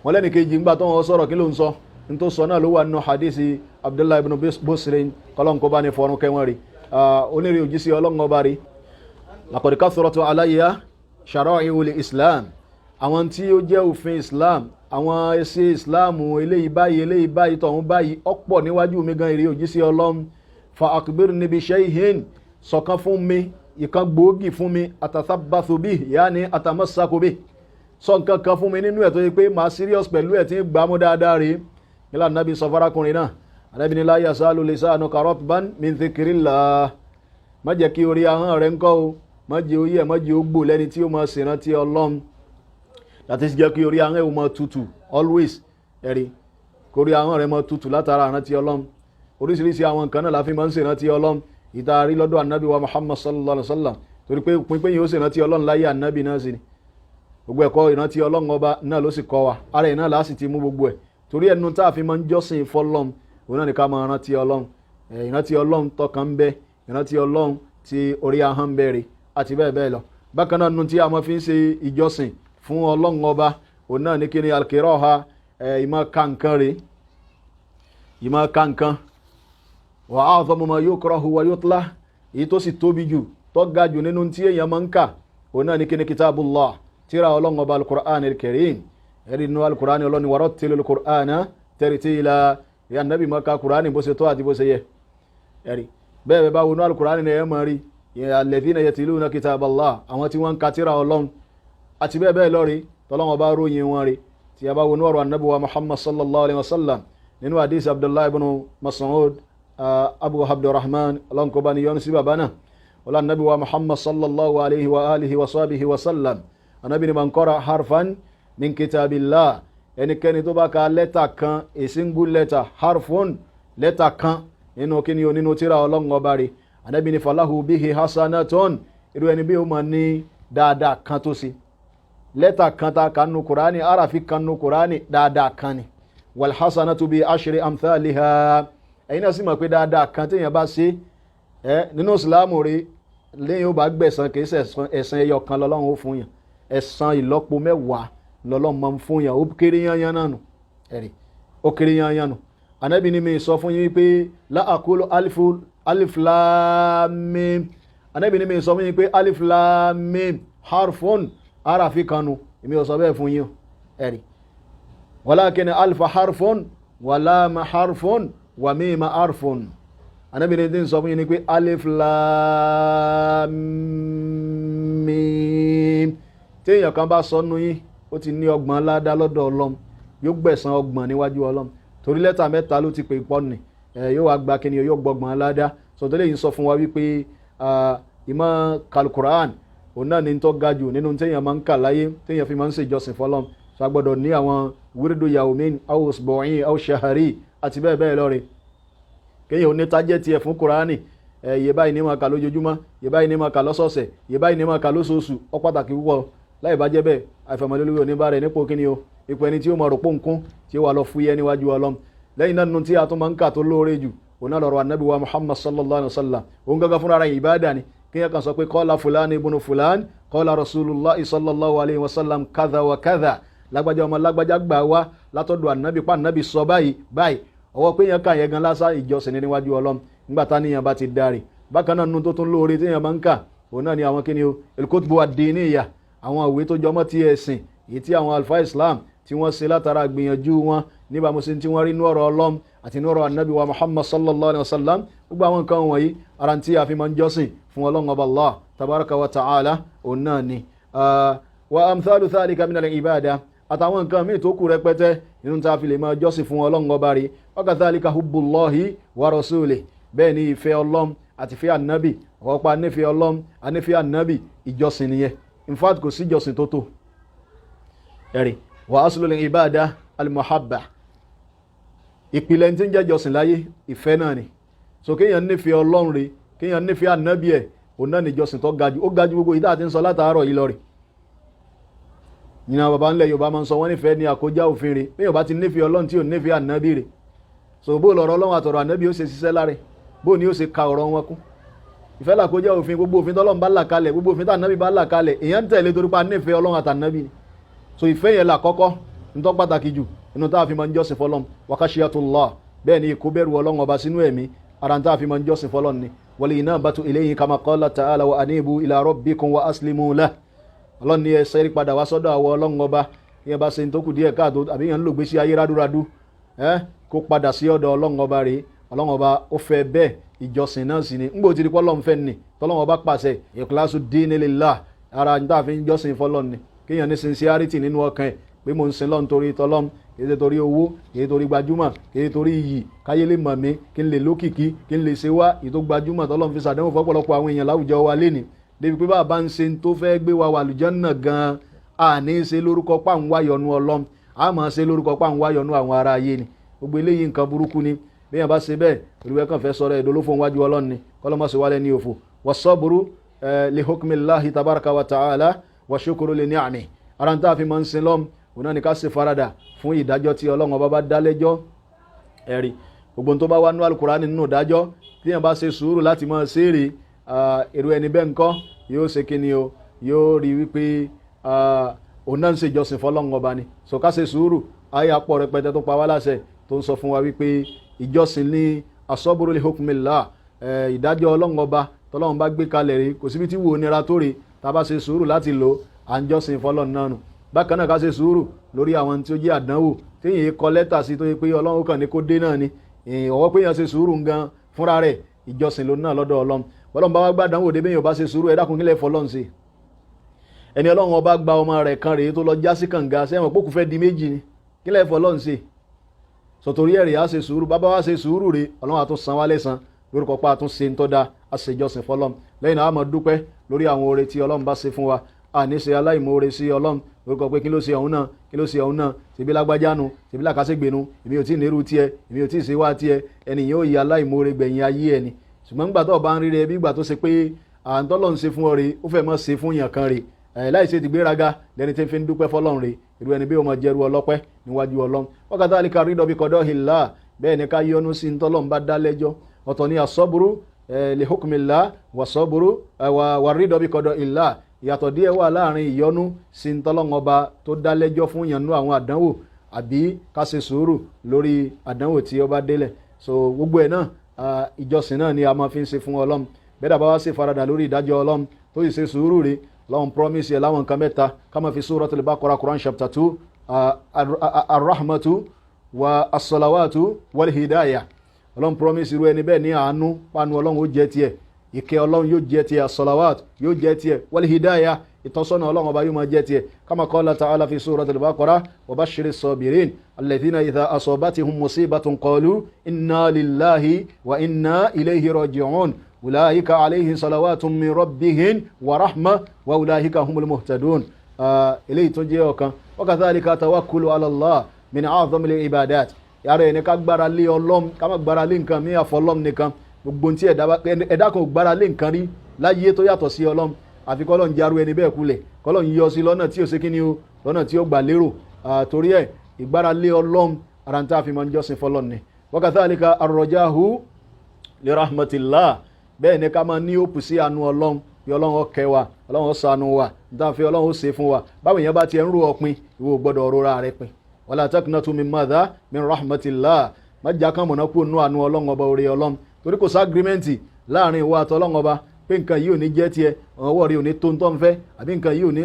wọ́n lẹ́nu kejì ń gbà tó wọ́n sọ̀rọ̀ kí ló ń sọ ní tó sọ náà ló wà nínú hadisi Abdullah ibn Busrin kọ́lọ́n kó bá ní fọ́rún kẹwọn rí onírè òjísí ọlọ́run ọba rí laqad kathratu alayya shara'i'ul Islam àwọn tí ó jẹ́ òfin Islam àwọn ẹsẹ̀ Islam eléyìí báyìí tọ̀hún báyìí ọ̀pọ̀ níwájú mi gan èrè òjísí ọlọ́run fa akhbirni bi shay'in sọ̀kan fún mi ìkan gbòógì fún mi atathabbathu bihi yani atamassaku bihi sọ nǹkan kan fún mi nínú ẹ̀ tó yẹ pé màá serious pẹ̀lú ẹ̀ tí ń gbámú dáadáa rí nílá nàbí sọ fárakùnrin náà Ànábì ní la yasalu lisanuka ratban min dhikrillah má jẹ́ kí orí ahọ́n rẹ̀ ń kọ́ o má jẹ́ oyé ẹ̀ má jẹ́ ó gbò lẹ́ni tí ó máa ṣèrántí Ọlọ́run láti jẹ́ kí orí ahọ́n ẹ̀ ó máa tutù always ẹ̀rí kórí ahọ́n rẹ̀ máa tutù látara ìrántí Ọlọ́run oríṣiríṣi àwọn nǹkan náà la fi máa ń ṣèrántí Ọlọ́run ìtaari lọ́dọ̀ Ànábì wa Muhammad sallallahu alaihi wasallam torí pé pínpín yìí ó ṣèrántí Ọlọ́run láyé Ànábì náà sí ni gbogbo ẹ̀kọ́ ìrántí Ọlọ́run ọba náà ló sì kọ́ wa ara ẹ̀ náà láti ti mú gbogbo ẹ̀ torí ẹnu tá a fi máa ń jọ́sìn fọ́lọ́run òun náà ní ká máa rántí Ọlọ́run ìrántí Ọlọ́run tọkàn ń bẹ ìrántí Ọlọ́run tí orí ahọ́n ń bẹ̀rẹ̀ àti bẹ́ẹ̀ bẹ́ẹ̀ lọ bákan náà nu tí a máa fi ń ṣe ìjọsìn fún Ọlọ́run ọba òun náà ní kí ni al-qira'a ìmọ̀ kankan rè ìmọ̀ kankan wa a'zamu ma yukrahu wa yutla èyí tó sì tóbi jù tó ga jù nínú tí èèyàn máa ń kà òun náà ní kí ni kitabullah tíra Ọlọ́run ọba al-Qur'an al-Karim ẹ̀rí inú al-Qur'an Ọlọ́run warattil al-Qur'ana tartila ìyá nàbì máa ka Qur'an bó ṣe tó àti bó ṣe yẹ ẹ̀rí bẹ́ẹ̀ bá wọnú al-Qur'an ní ẹ̀ máa rí alladhina yatluna kitaballah àwọn tí wọ́n ń ka tíra Ọlọ́run àti bẹ́ẹ̀ bẹ́ẹ̀ lọ rí tọ́lọ́run ọba ròyìn wọn rí tí a bá wọnú ọ̀rọ̀ Ànábì wa Muhammad sallallahu alayhi wa sallam nínú hadith Abdullah ibn Mas'ud Abu Abdurrahman Ọlọ́run kó bá ní yọ́nú sí bàbá náà wọ́n Ànábì wa Muhammad sallallahu alayhi wa alihi wa sahbihi wa sallam Ànábì ní man qara harfan min kitabillah ẹnikẹ́ni tó bá ka lẹ́tà kan a single letter harfun lẹ́tà kan nínú kíni o nínú tíra Ọlọ́run ọba rẹ̀ Ànábì ní falahu bihi hasanatun irú ẹni bí ó máa ní dáadáa kan tó sí lẹ́tà kan ta kanu Kùránì arafi kanu Kùránì dáadáa kan ni wal hasanatu bi ashri amthaliha ẹ̀yin náà sì mọ̀ pé dáadáa kan téèyàn bá ṣe nínú ìsìlámù rẹ̀ lẹ́yìn ó bá gbẹ̀san kìí ẹ̀san ẹyọ kan lọ́lọ́run ó fún yàn ẹ̀san ìlọ́po mẹ́wàá lọ́lọ́run máa ń fún yàn. Ó kéré yányán náà nù ẹ̀rí, ó kéré yányán nù. Ànábì ní mi sọ fún yín pé la aqulu alif lam mim. Ànábì ní mi sọ fún yín pé alif lam mim harfun arafi kanu, èmi ò sọ bẹ́ẹ̀ fún yín ẹ̀rí. walakin alfa harfun wa lam harfun wa mim harfun. Ànábì ní tí ń sọ fún yín ni pé alif lam mim. Tí èèyàn kan bá sọ nù yín, ó ti ní 60 ládá lọ́dọ̀ Ọlọ́run, yóò gbẹ̀san 60 níwájú Ọlọ́run. Torí lẹ́tà mẹ́ta ló ti pè pọ́ ni, yóò wá gba kíni, yóò gbọ́gbọ̀n ládá. Sọ̀tẹ́lẹ̀ yìí sọ fún wa wípé ìmọ̀ kàlùkùrán òun náà ní tó ga jù nínú téèyàn máa ń kà láyé, téèyàn fi máa ń ṣèjọsìn fọ́lọ́run. So a gbọ́dọ̀ ní àwọn wírídù yawmin aw usbu'in aw shahri àti bẹ́ẹ̀ bẹ́ẹ̀ lọ rẹ̀. Kéèyàn ò ní tájẹ́tì ẹ̀ fún kùránì, iye báyìí ní máa kà lójoojúmọ́, iye báyìí ní máa kà lọ́sọ̀ọ̀sẹ̀, iye báyìí ní máa kà lóṣooṣù. Ó pàtàkì púpọ̀. Láì bá jẹ́ bẹ́ẹ̀ àìfàmọ́lélúwẹ̀ oníbà rẹ̀ nípò kíni o, ipò ẹni tí ó máa rò pó nǹkan tí ó wà lọ fúyẹ́ níwájú Ọlọ́run. Lẹ́yìn náà nínú tí a tún máa ń kà tó lóore jù òun náà lọ́rọ̀ Ànábì wa Muhammad sallallahu alaihi wasallam. Òun gángan fúnra rẹ̀ ìbádà ni. Kíyàn kan sọ pé qala fulani ibn fulan qala rasulullah sallallahu alaihi wasallam kadha wa kadha. Lágbájá ọmọ lágbájá gbà wá látọ̀dọ̀ Ànábì pa Ànábì sọ báyìí báyìí. Ọwọ́ pé yẹn kà yẹn gan lásán ìjọsìn níwájú Ọlọ́run nígbà tá níyàn bá ti dárí. Bákan náà nínú tó tún lóore tí yẹn máa ń kà òun náà ni àwọn kíni o al-kutubu ad-diniyya, àwọn ìwé tó jọmọ́ ti ẹ̀sìn èyí tí àwọn alfa Islam tí wọ́n ṣe látara gbìyànjú wọn níbàámu sí tí wọ́n rí inú ọ̀rọ̀ Ọlọ́run àti inú ọ̀rọ̀ Ànábì wa Muhammad sallallahu alaihi wasallam. Gbogbo àwọn nǹkan wọ̀nyí ara tí a fi máa ń jọ́sìn fún Ọlọ́run ọba Allah tabaraka wa ta'ala òun náà ni. Wa amthalu dhalika min al-ibada, àtàwọn nǹkan míì tó kù rẹpẹtẹ nínú tá a fi lè máa jọ́sìn fún Ọlọ́run ọba rí. Wa kadhalika hubbullahi wa rasulihi, bẹ́ẹ̀ ni ìfẹ́ Ọlọ́run àti ìfẹ́ Ànábì. Ọ̀pá nífẹ̀ẹ́ Ọlọ́run anífẹ́ Ànábì ìjọsìn nìyẹn. In fact kò sí ìjọsìn tó tó ẹ̀rí. Wa aslul ibada al-muhabba, ìpìlẹ̀ tí ń jẹ́ ìjọsìn láyé ìfẹ́ náà ni. So kéèyàn nífẹ̀ẹ́ Ọlọ́run rí, kéèyàn nífẹ̀ẹ́ Ànábì ẹ̀, òun náà ni ìjọsìn tó ga jù. Ó ga jù gbogbo ìdá àti ń sọ látàárọ̀ yìí lọ rí. Ìyẹn bàbá ńlẹ̀ Yorùbá máa ń sọ wọ́n nífẹ̀ẹ́ ní àkójá òfin rí. Bí Yorùbá ti nífẹ̀ẹ́ Ọlọ́run tí ò nífẹ̀ẹ́ Ànábì rí. So bó lọ̀rọ̀ Ọlọ́run àtọ̀rọ̀ Ànábì ó ṣe ṣiṣẹ́ láre, bó ni ó ṣe ka ọ̀rọ̀ wọn kún. Ìfẹ́ làkójá òfin, gbogbo òfin tọ́lọ́run bá là kalẹ̀, gbogbo òfin tànábì bá là kalẹ̀, èèyàn tẹ̀lé torí pa nífẹ̀ẹ́ Ọlọ́run àtànábì ni. So ìfẹ́ yẹn là kọ́kọ́ nítọ́ pàtàkì jù inú tá a fi máa ń jọ́sìn fọ́lọ́run. Wa khashiyatullah, bẹ́ẹ̀ ni ìkó bẹ̀rù Ọlọ́run ọba sínú ẹ̀mí, ara tá a fi máa ń jọ́sìn fọ́lọ́run ni. Wal inabatu ilayhi kama qala ta'ala wa anibu ila rabbikum wa aslimu lahu. Ọlọ́run ni ẹ ṣẹ́rí padà wá sọ́dọ̀ àwọn Ọlọ́run ọba. Ìyẹn bá ṣe ń tó kù díẹ̀ káàtó àbí yẹn ń lò gbésí ayé rádúradú, kó padà sí ọ̀dọ̀ Ọlọ́run ọba rèé. Ọlọ́run ọba ó fẹ́ bẹ́ẹ̀, ìjọsìn náà sì ni. Ńgbò tí Ọlọ́run fẹ́ ni tọ́lọ́run ọba pàṣẹ ikhlasu dini lillah, ara ń tà fi ń jọ́sìn fọ́lọ́run ni. Kéèyàn ní sincerity nínú ọkàn ẹ̀ pé mo ń sin Ọlọ́run torí tọ́lọ́run, kìí ṣe torí owó, kìí torí gbajúmọ̀, kìí torí iyì, káyé lè mọ̀ mí, kí n lè lókìkí, kí n lè ṣe wá ìtó gbajúmọ̀ tọ́lọ́run fi ṣàdéhùn fọ́pọ̀lọpọ̀ àwọn èèyàn láwùjọ wa lénìí. Débi pé bàbá ń ṣe tó fẹ́ gbé wa wà àlùjánnà gan-an, àní ṣe lórúkọ páwọn wáyọ̀nù Ọlọ́run, a máa ṣe lórúkọ páwọn wáyọ̀nù àwọn ará ayé ni. Gbogbo eléyìí nǹkan burúkú ni. Bí yẹn bá ṣe bẹ́ẹ̀ olùwẹ́ kan fẹ́ sọ̀rọ̀ ẹ̀dọ́ ló fún wájú Ọlọ́run ni, kọ́lọ́mọ́ sí wálẹ̀ ní òfò. Was-sabru li hukmillahi tabaraka wa ta'ala wa shukru li ni'ami, ara ń tà fi máa ń sin lọ́m òun náà ni ká ṣe farada fún ìdájọ́ tí Ọlọ́run ọba bá dá lẹ́jọ́ ẹ̀rí. Gbogbo tó bá wà nínú Al-Qur'ani nínú ìdájọ́ tí yẹn bá ṣe sùúrù láti máa ṣeré, èrò ẹni bẹ́ẹ̀ ńkọ́ yóò ṣe kíni o, yóò rí wípé òun náà ń ṣe ìjọsìn fọ́lọ́run ọba ni. So ká ṣe sùúrù, ayé apọ̀ rẹpẹtẹ tó pa wá láṣẹ tó ń sọ fún wa wípé ìjọsìn ní as-sabru li hukmillah, ìdájọ́ Ọlọ́run ọba tọ́lọ́run bá gbé kalẹ̀ rí, kò síbi tí wò nira tó rí, tá a bá ṣe sùúrù láti lò à ń jọ́sìn fọ́lọ́run náà nù. Bákan náà ká ṣe sùúrù lórí àwọn tí ó jẹ́ àdánwò téèyàn kọ lẹ́tà sí tó yẹ pé Ọlọ́run kàn ní kó dé náà ni. Ọwọ́ pé yẹn ṣe sùúrù gan fúnra rẹ̀ ìjọsìn ló náà lọ́dọ̀ Ọlọ́run. Ọlọ́run bá wá gbá àdánwò dé bẹ́yìn bá ṣe sùúrù, ẹ dákun kílẹ̀ fọlọ́run sí. Ẹni Ọlọ́run ọba gba ọmọ rẹ̀ kan rèé tó lọ já sí kànga, sẹ́wọ̀n pókù fẹ́ di méjì ni, kílẹ̀ fọlọ́run sí. Sọ̀tòrí ẹ̀rì á ṣe sùúrù, bàbá wa ṣe sùúrù rèé, Ọlọ́run àtún san wá lẹ́san lórúkọ pa àtún ṣe ń tọ́da àṣejọsìn fọlọ́run. Lẹ́yìn náà a máa dúpẹ́ lórí àwọn oore tí Ọlọ́run bá ṣe fún wa, àní ṣe aláìmoore sí Ọlọ́run lórúkọ pé kí ló ṣe ọ̀hún náà, kí ló ṣe ọ̀hún náà, ṣèbí lágbájánu, ṣèbí làkàṣègbènu, èmi ò tí ì nírú tiẹ̀, èmi ò tí ì ṣe wá tiẹ̀, ẹni yóò yí aláìmoore gbẹ̀yìn ayé ẹni. Ṣùgbọ́n nígbà tó bá ń rí rẹ bí ìgbà tó ṣe pé àǹtọ́lọ́ ń ṣe fún ọ rè, ó fẹ́ mọ́ ṣe fún yàn kan rè, láì ṣe ti gbéraga lẹni tí ń fi ń dúpẹ́ fọlọ́run rè, irú ẹni bí ó máa jẹ́rú ọlọ́pẹ́ níwájú Ọlọ́run. Wa kadhalika ridha bi qada'illah, bẹ́ẹ̀ ni ká yọ́nú sí ntọ́lọ́run bá dá lẹ́jọ́. Ọ̀tọ̀ ni as-sabru li hukmillah wa sabru wa ridha bi qada'illah, ìyàtọ̀ díẹ̀ wà láàrin ìyọnu sí ntọ́lọ́run ọba tó dá lẹ́jọ́ fún yànnú àwọn àdánwò àbí ká ṣe sùúrù lórí àdánwò tí ó bá délẹ̀. So gbogbo ẹ̀ náà ìjọsìn náà ni a máa fi ń ṣe fún ọlọ́run. bẹ́ẹ̀ dàbá wá sí faradà lórí ìdájọ́ ọlọ́run tó sì ṣe sùúrù rẹ̀ lọ́wọ́n promise ẹ̀ láwọn nǹkan mẹ́ta ká máa fi Suratul Baqarah Quran chapter 2 ar-rahmatu wa as-salawatu wal hidayah. ọlọ́run promise irú ẹni bẹ́ẹ̀ ní àánú panu ọlọ́run ó jẹ́ tiẹ̀, ìkẹ́ ọlọ́run yóò jẹ́ tiẹ̀, as-salawat yóò jẹ́ tiẹ̀, wal hidayah ìtọ́sọ́nà ọlọ́run ọba yóò máa jẹ́ tiẹ̀. kama qala ta'ala fi Suratul Baqarah wa bashiris sabirin alladhina idha asabatihum musibatun qalu inna lillahi wa inna ilayhi raji'un ulaika alayhim salawatun min rabbihim wa rahma wa ulaika humul muhtadun. eléyìí tó jẹ́ ọ̀kan. wa kadhalika tawakkulu ala Allah min a'zamil ibadat. yàrá ẹni ká gbára lé ọlọ́m ká má gbára lé nǹkan mí àfọlọ́m nìkan. gbogbo tí ẹ̀dá kan gbára lé nǹkan rí láyé tó yàtọ̀ sí ọlọ́m àfi kọ́lọ́n jarú ẹni bẹ́ẹ̀ kulẹ̀, kọ́lọ́n yọ sí lọ́nà tí ó ṣe kíni o, lọ́nà tí ó gbà lérò. torí ẹ̀ ìgbára lé ọlọ́m ara ń tá a fi máa ń jọ́sìn fọlọ́n ni. wa kadhalika ar-rajahu li rahmatillah. bẹ́ẹ̀ ni ká máa ní òpù sí àánú ọlọ́run, bí ọlọ́run ó kẹ́ wa, ọlọ́run ó ṣàánú wa, níta fi ọlọ́run ó ṣe fún wa. báwo èèyàn bá ti ń rò ọpin ìwọ gbọ́dọ̀ rora rẹ pin. wala taqnatu min madha min rahmatillah. má jà kán mọ̀nà kú nú àánú ọlọ́run ọba orí ọlọ́run. torí kò sá agirimẹ́ǹtì láàrin ìwọ àti ọlọ́run ọba pé nǹkan yìí ò ní jẹ́ tiẹ̀, ọwọ́ rí ò ní tó ń tọ́ ń fẹ́, àbí nǹkan yìí ò ní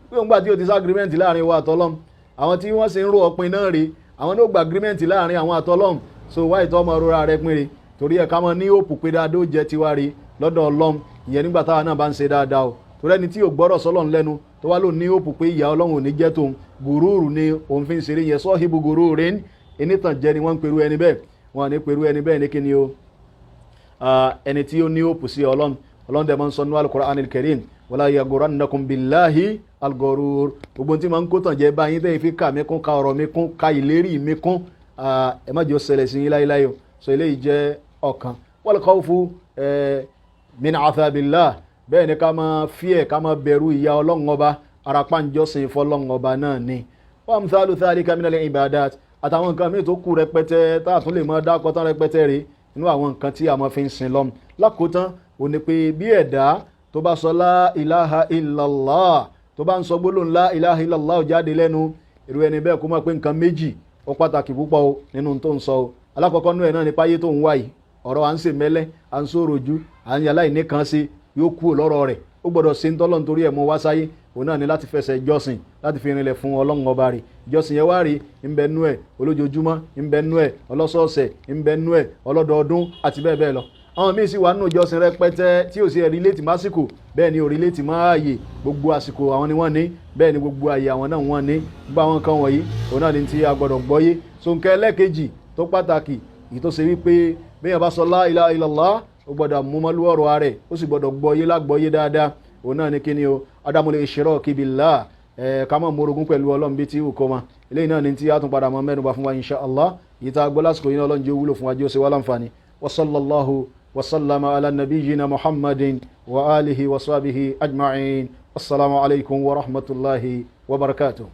pé òun gbà tí ó ti sá agirimẹ́ǹtì láàrin ìwọ àti ọlọ́run. àwọn tí wọ́n sì ń rò ọpin náà rí àwọn ní ó gba agirimẹ́ǹtì láàrin àwọn àti ọlọ́run. so wáyé tó ọmọ rora rẹ pin rí torí ẹ̀ ká mọ ní òpù pé dáadó jẹ́ tiwa rí lọ́dọ̀ ọlọ́run. ìyẹn nígbà táwa náà bá ń ṣe dáadáa o. torí ẹni tí ò gbọ́rọ̀ sọ́lọ́run lẹ́nu tó wá ló ní òpù pé ìyà ọlọ́run ò ní jẹ́ tóun, gùrúùrù ni òun fi ń ṣeré yẹn. sọ́hìbù gùrúùrín onítànjẹ ni wọ́n ń perú ẹni bẹ́ẹ̀. wọ́n ní perú ẹni bẹ́ẹ̀ ní kíni o, ẹni tí ó ní òpù sí ọlọ́run. ọlọ́run dẹ̀ máa ń sọ nínú al-Qur'an al-Karim wala yaghurrannakum billahi al-ghurur. gbogbo tí máa ń kó tàn jẹ́ báyìí tẹ́yìn fi kà mí kún, ka ọ̀rọ̀ mi kún, ka ìlérí mi kún, ẹ má jẹ́ ó ṣẹlẹ̀ sí yín láíláí o. so eléyìí jẹ́ ọ̀kan. wal khawfu min athabillah. bẹ́ẹ̀ ni ká máa fear, ká máa bẹ̀rù ìyà ọlọ́run ọba, arapa ń jọ́sìn fọlọ́run ọba náà ni. wa amthalu dhalika min al-ibadat. àtàwọn nǹkan míì tó kù rẹpẹtẹ tá a tún lè máa dákọ̀ tán rẹpẹtẹ rè nínú àwọn nǹkan tí a máa fi ń sin lọ́m. lákòótán ò ní pé bí ẹ̀dá tó bá sọ la ilaha illallah, tó bá ń sọ gbólóhùn la ilaha illallah jáde lẹ́nu, irú ẹni bẹ́ẹ̀ kó mọ̀ pé nǹkan méjì ó pàtàkì púpọ̀ o nínú tó ń sọ o. alákọ̀ọ́kọ́ nú ẹ̀ náà ni páyé tó ń wáyìí, ọ̀rọ̀ à ń ṣe mẹ́lẹ́, à ń sọ̀rọ̀ ojú, à ń yàrá ìníkan sí yóò kú lọ́rọ̀ rẹ̀. ó gbọ́dọ̀ ṣe ń tọ́lọ́ nítorí ẹ̀ mọ́ wá sáyé. òun náà ni láti fẹsẹ̀ jọ́sìn, láti fi rinlẹ̀ fún ọlọ́run ọba rẹ̀. ìjọsìn yẹn wá rí ń bẹ nú ẹ̀ olójoojúmọ́, ń bẹ nú ẹ̀ ọlọ́sọ̀ọ̀sẹ̀, ń bẹ nú ẹ̀ ọlọ́dọọdún àti bẹ́ẹ̀ bẹ́ẹ̀ lọ. àwọn míì sì wà nínú ìjọsìn rẹpẹtẹ tí ò sí ẹ̀rí létí másìkò, bẹ́ẹ̀ ni òrí létí máa ààyè, gbogbo àsìkò àwọn ni wọ́n ní, bẹ́ẹ̀ ni gbogbo ààyè àwọn náà wọ́n ní. gbogbo àwọn kan wọ̀nyí òun náà ni tí a gbọ́dọ̀ gbọ́yé. so nǹkan ẹlẹ́kejì tó pàtàkì èyí tó ṣe wípé bẹ́ẹ̀ bá sọ la ilaha illallah ó gbọ́dọ̀ múmọ́lú ọ̀rọ̀ rẹ̀, ó sì gbọ́dọ̀ gbọ́yé lágbọ́yé dáadáa. òun náà ni kíni o, adamul ishraki billah, ká má mórogún pẹ̀lú ọlọ́run bí tí ó kọ́ ma. eléyìí náà ni tí a tún padà mọ́ mẹ́nu bá fún wa insha Allah. yìí tá a gbọ́ lásìkò yìí ọlọ́run jẹ́ wúlò fún wa, jẹ́ ó ṣe wá láǹfààní. wa sallallahu wa sallama ala nabiyyina muhammadin wa alihi wa sahbihi ajma'in. assalamu alaikum wa rahmatullahi wa barakatuh.